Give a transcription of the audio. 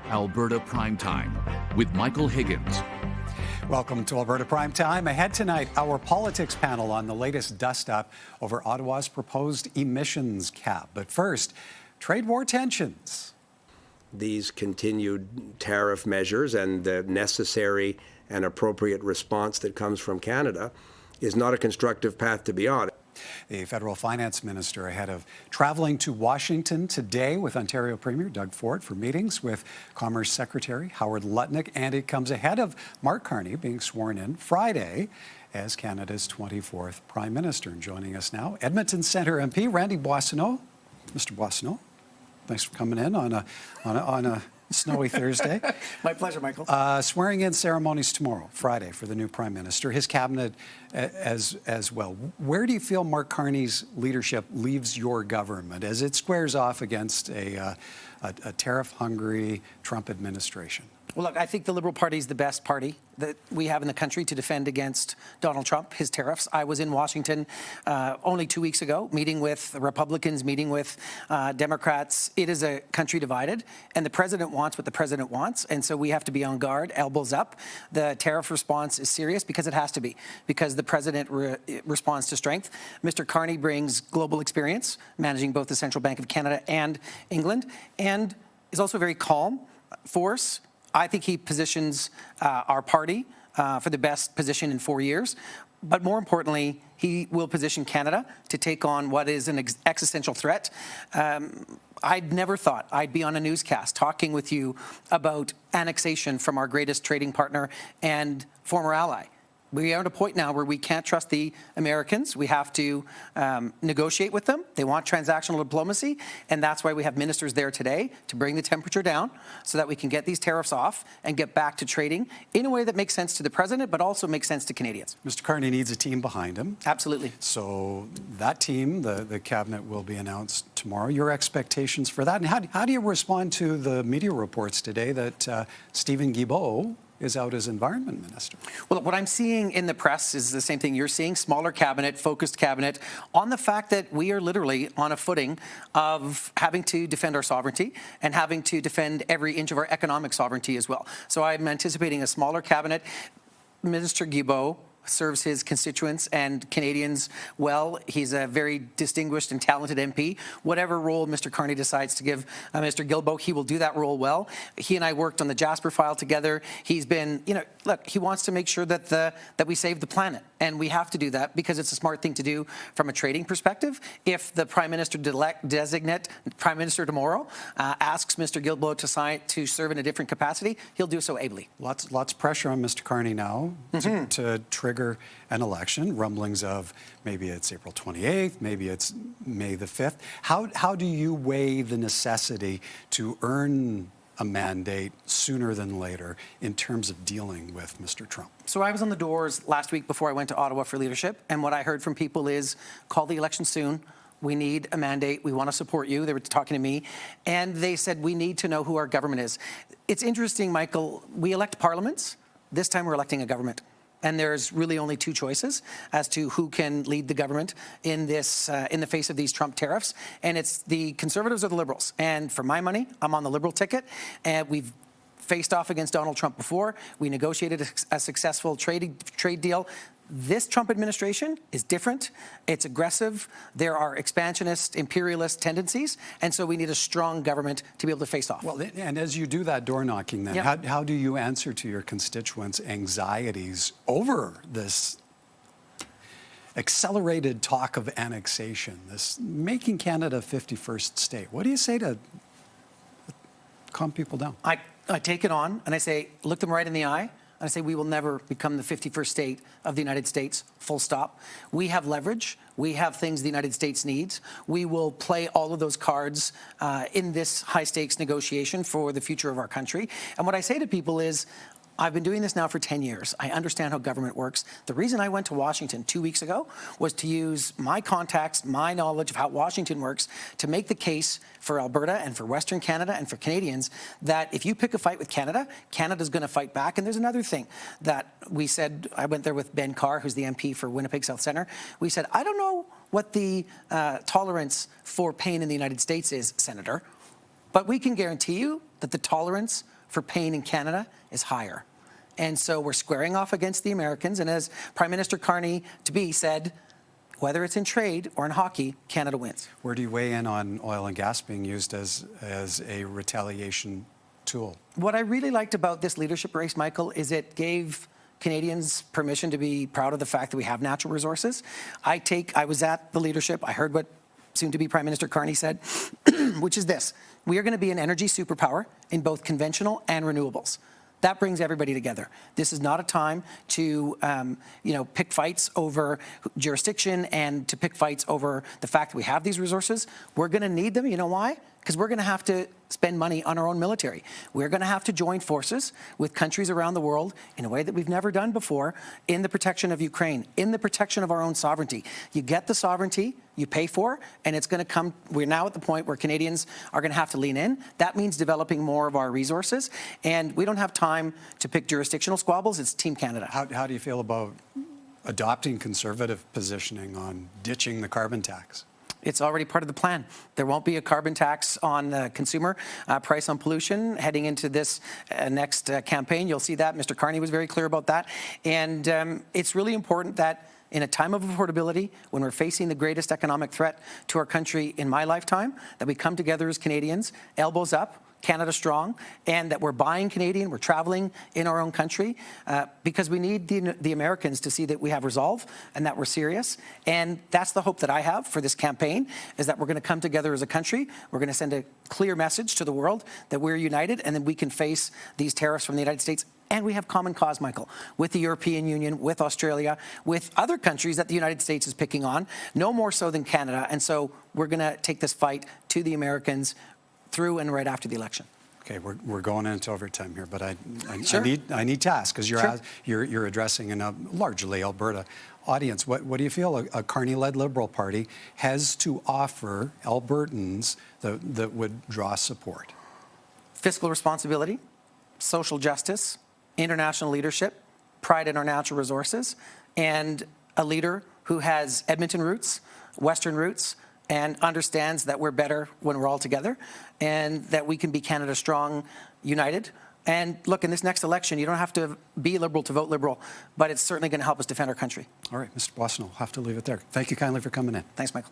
Alberta Primetime with Michael Higgins. Welcome to Alberta Primetime. Ahead tonight, our politics panel on the latest dust-up over Ottawa's proposed emissions cap. But first, trade war tensions. These continued tariff measures and the necessary and appropriate response that comes from Canada is not a constructive path to be on. The federal finance minister ahead of traveling to Washington today with Ontario Premier Doug Ford for meetings with Commerce Secretary Howard Lutnick, and it comes ahead of Mark Carney being sworn in Friday as Canada's 24th Prime Minister. And joining us now, Edmonton Centre MP Randy Boissonnault. Mr. Boissonnault, thanks for coming in on a snowy Thursday. My pleasure, Michael. Swearing-in ceremonies tomorrow, Friday, for the new Prime Minister, his cabinet as well. Where do you feel Mark Carney's leadership leaves your government as it squares off against a tariff-hungry Trump administration? Well, look, I think the Liberal Party is the best party that we have in the country to defend against Donald Trump, his tariffs. I was in Washington only 2 weeks ago, meeting with Republicans, meeting with Democrats. It is a country divided, and the president wants what the president wants, and so we have to be on guard, elbows up. The tariff response is serious because it has to be, because the president responds to strength. Mr. Carney brings global experience, managing both the Central Bank of Canada and England, and is also a very calm force. I think he positions our party for the best position in 4 years. But more importantly, he will position Canada to take on what is an existential threat. I'd never thought I'd be on a newscast talking with you about annexation from our greatest trading partner and former ally. We are at a point now where we can't trust the Americans. We have to negotiate with them. They want transactional diplomacy, and that's why we have ministers there today to bring the temperature down so that we can get these tariffs off and get back to trading in a way that makes sense to the president, but also makes sense to Canadians. Mr. Carney needs a team behind him. Absolutely. So that team, the cabinet, will be announced tomorrow. Your expectations for that, and how do you respond to the media reports today that Stephen Guilbeault is out as environment minister? Well, what I'm seeing in the press is the same thing you're seeing, smaller cabinet, focused cabinet, on the fact that we are literally on a footing of having to defend our sovereignty and having to defend every inch of our economic sovereignty as well. So I'm anticipating a smaller cabinet. Minister Guilbeault serves his constituents and Canadians well. He's a very distinguished and talented MP. Whatever role Mr. Carney decides to give Mr. Guilbeault, he will do that role well. He and I worked on the Jasper file together. He's been, look, he wants to make sure that we save the planet, and we have to do that because it's a smart thing to do from a trading perspective. If the Prime Minister designate Prime Minister tomorrow asks Mr. Guilbeault to serve in a different capacity, he'll do so ably. Lots of pressure on Mr. Carney now to trigger an election. Rumblings of maybe it's April 28th, maybe it's May the 5th. How do you weigh the necessity to earn a mandate sooner than later in terms of dealing with Mr. Trump? So I was on the doors last week before I went to Ottawa for leadership, and what I heard from people is, call the election soon. We need a mandate. We want to support you. They were talking to me, and they said we need to know who our government is. It's interesting, Michael. We elect parliaments. This time we're electing a government. And there's really only two choices as to who can lead the government in this, in the face of these Trump tariffs. And it's the Conservatives or the Liberals. And for my money, I'm on the Liberal ticket. And we've faced off against Donald Trump before. We negotiated a successful trade deal. This Trump administration is different. It's aggressive. There are expansionist, imperialist tendencies. And so we need a strong government to be able to face off. Well, and as you do that door knocking then, Yep. how do you answer to your constituents' anxieties over this accelerated talk of annexation, this making Canada a 51st state? What do you say to calm people down? I take it on and I say, look them right in the eye. And I say, we will never become the 51st state of the United States, full stop. We have leverage. We have things the United States needs. We will play all of those cards in this high-stakes negotiation for the future of our country. And what I say to people is, I've been doing this now for 10 years. I understand how government works. The reason I went to Washington 2 weeks ago was to use my contacts, my knowledge of how Washington works to make the case for Alberta and for Western Canada and for Canadians that if you pick a fight with Canada, Canada's going to fight back. And there's another thing that we said. I went there with Ben Carr, who's the MP for Winnipeg South Centre. We said, I don't know what the tolerance for pain in the United States is, Senator, but we can guarantee you that the tolerance for pain in Canada is higher. And so we're squaring off against the Americans. And as Prime Minister Carney said, whether it's in trade or in hockey, Canada wins. Where do you weigh in on oil and gas being used as a retaliation tool? What I really liked about this leadership race, Michael, is it gave Canadians permission to be proud of the fact that we have natural resources. I was at the leadership. I heard what soon-to-be Prime Minister Carney said, which is this: we are going to be an energy superpower in both conventional and renewables. That brings everybody together. This is not a time to, pick fights over jurisdiction and to pick fights over the fact that we have these resources. We're going to need them. You know why? Because we're going to have to spend money on our own military. We're going to have to join forces with countries around the world in a way that we've never done before in the protection of Ukraine, in the protection of our own sovereignty. You get the sovereignty, you pay for, and it's going to come. We're now at the point where Canadians are going to have to lean in. That means developing more of our resources, and we don't have time to pick jurisdictional squabbles. It's Team Canada. How do you feel about adopting conservative positioning on ditching the carbon tax? It's already part of the plan. There won't be a carbon tax on the consumer price on pollution heading into this next campaign. You'll see that. Mr. Carney was very clear about that. And it's really important that in a time of affordability, when we're facing the greatest economic threat to our country in my lifetime, that we come together as Canadians, elbows up, Canada strong, and that we're buying Canadian, we're traveling in our own country, because we need the Americans to see that we have resolve and that we're serious. And that's the hope that I have for this campaign, is that we're going to come together as a country. We're going to send a clear message to the world that we're united, and then we can face these tariffs from the United States. And we have common cause, Michael, with the European Union, with Australia, with other countries that the United States is picking on, no more so than Canada. And so we're going to take this fight to the Americans through and right after the election. Okay, we're going into overtime here, but I Sure. need to ask, because Sure. you're addressing a largely Alberta audience. What do you feel a Carney-led Liberal Party has to offer Albertans that would draw support? Fiscal responsibility, social justice, international leadership, pride in our natural resources, and a leader who has Edmonton roots, Western roots, and understands that we're better when we're all together, and that we can be Canada strong, united. And look, in this next election, you don't have to be Liberal to vote Liberal, but it's certainly going to help us defend our country. All right, Mr. Boissonnault, I'll have to leave it there. Thank you kindly for coming in. Thanks, Michael.